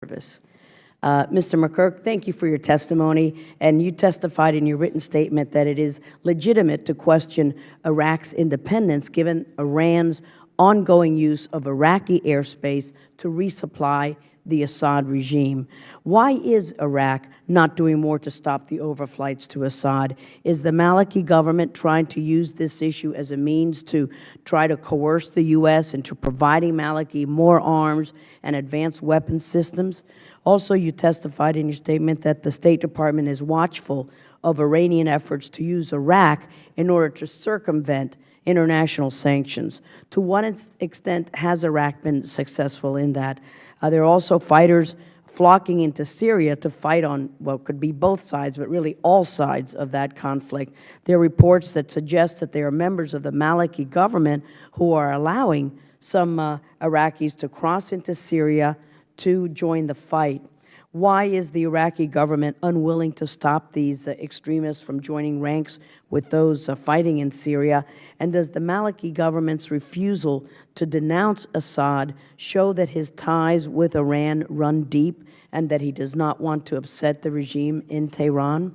service. Mr. McCurk, thank you for your testimony, and you testified in your written statement that it is legitimate to question Iraq's independence given Iran's ongoing use of Iraqi airspace to resupply the Assad regime. Why is Iraq not doing more to stop the overflights to Assad? Is the Maliki government trying to use this issue as a means to try to coerce the U.S. into providing Maliki more arms and advanced weapons systems? Also, you testified in your statement that the State Department is watchful of Iranian efforts to use Iraq in order to circumvent international sanctions. To what extent has Iraq been successful in that? There are also fighters flocking into Syria to fight on what could be both sides, but really all sides of that conflict. There are reports that suggest that there are members of the Maliki government who are allowing some Iraqis to cross into Syria to join the fight. Why is the Iraqi government unwilling to stop these extremists from joining ranks with those fighting in Syria? And does the Maliki government's refusal to denounce Assad show that his ties with Iran run deep and that he does not want to upset the regime in Tehran?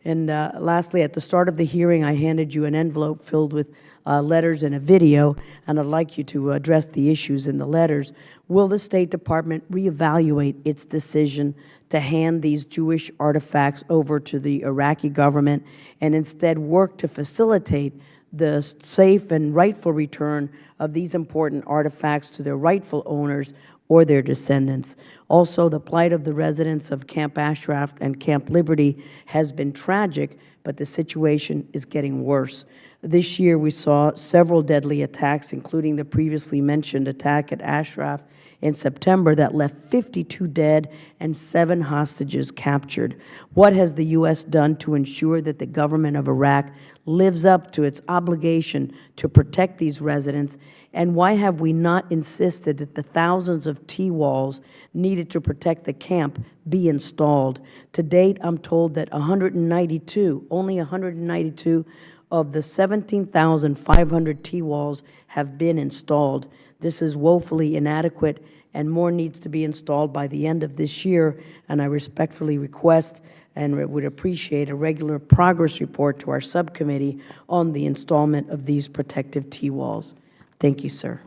And lastly, at the start of the hearing, I handed you an envelope filled with letters and a video, and I'd like you to address the issues in the letters. Will the State Department reevaluate its decision to hand these Jewish artifacts over to the Iraqi government and instead work to facilitate the safe and rightful return of these important artifacts to their rightful owners or their descendants? Also, the plight of the residents of Camp Ashraf and Camp Liberty has been tragic, but the situation is getting worse. This year, we saw several deadly attacks, including the previously mentioned attack at Ashraf in September that left 52 dead and 7 hostages captured. What has the U.S. done to ensure that the government of Iraq lives up to its obligation to protect these residents? And why have we not insisted that the thousands of T-walls needed to protect the camp be installed? To date, I'm told that only 192 of the 17,500 T-walls have been installed. This is woefully inadequate, and more needs to be installed by the end of this year, and I respectfully request and would appreciate a regular progress report to our subcommittee on the installment of these protective T-walls. Thank you, sir.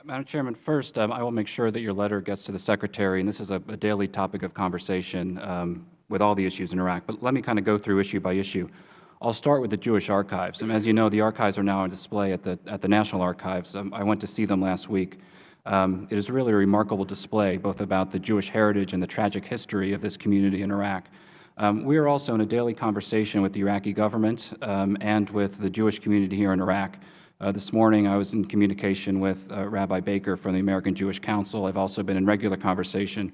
Madam Chairman, first, I will make sure that your letter gets to the Secretary, and this is a daily topic of conversation with all the issues in Iraq, but let me kind of go through issue by issue. I'll start with the Jewish archives. And as you know, the archives are now on display at the National Archives. I went to see them last week. It is really a remarkable display, both about the Jewish heritage and the tragic history of this community in Iraq. We are also in a daily conversation with the Iraqi government and with the Jewish community here in Iraq. This morning, I was in communication with Rabbi Baker from the American Jewish Council. I've also been in regular conversation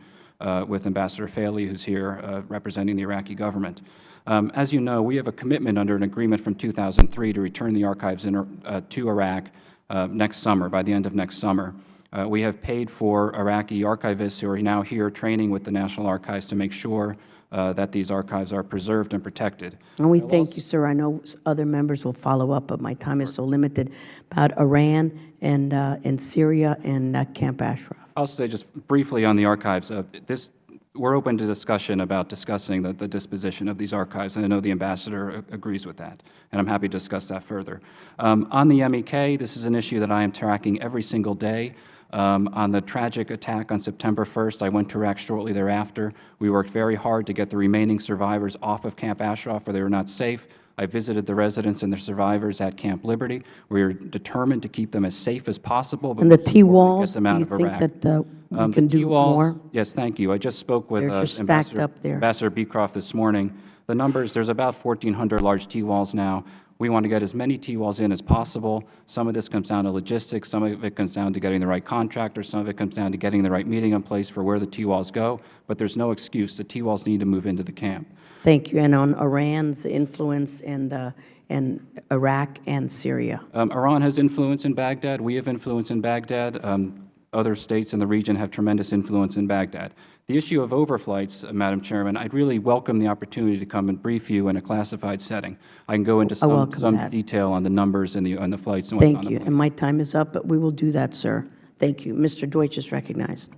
with Ambassador Faley, who's here representing the Iraqi government. As you know, we have a commitment under an agreement from 2003 to return the archives to Iraq next summer, by the end of next summer. We have paid for Iraqi archivists who are now here training with the National Archives to make sure that these archives are preserved and protected. And we thank you, sir. I know other members will follow up, but my time is so limited, about Iran and Syria and Camp Ashraf. I'll say just briefly on the archives. We're open to discussion about discussing the disposition of these archives, and I know the Ambassador agrees with that, and I'm happy to discuss that further. On the MEK, this is an issue that I am tracking every single day. On the tragic attack on September 1st, I went to Iraq shortly thereafter. We worked very hard to get the remaining survivors off of Camp Ashraf where they were not safe. I visited the residents and the survivors at Camp Liberty. We are determined to keep them as safe as possible. But and the T-walls, do you think that we can do more? Yes, thank you. I just spoke with Ambassador Beecroft this morning. The numbers, there's about 1,400 large T-walls now. We want to get as many T-walls in as possible. Some of this comes down to logistics. Some of it comes down to getting the right contractor. Some of it comes down to getting the right meeting in place for where the T-walls go. But there's no excuse. The T-walls need to move into the camp. Thank you. And on Iran's influence and Iraq and Syria? Iran has influence in Baghdad. We have influence in Baghdad. Other states in the region have tremendous influence in Baghdad. The issue of overflights, Madam Chairman, I'd really welcome the opportunity to come and brief you in a classified setting. I can go into some detail on the numbers and the flights. And thank you. And my time is up, but we will do that, sir. Thank you. Mr. Deutsch is recognized.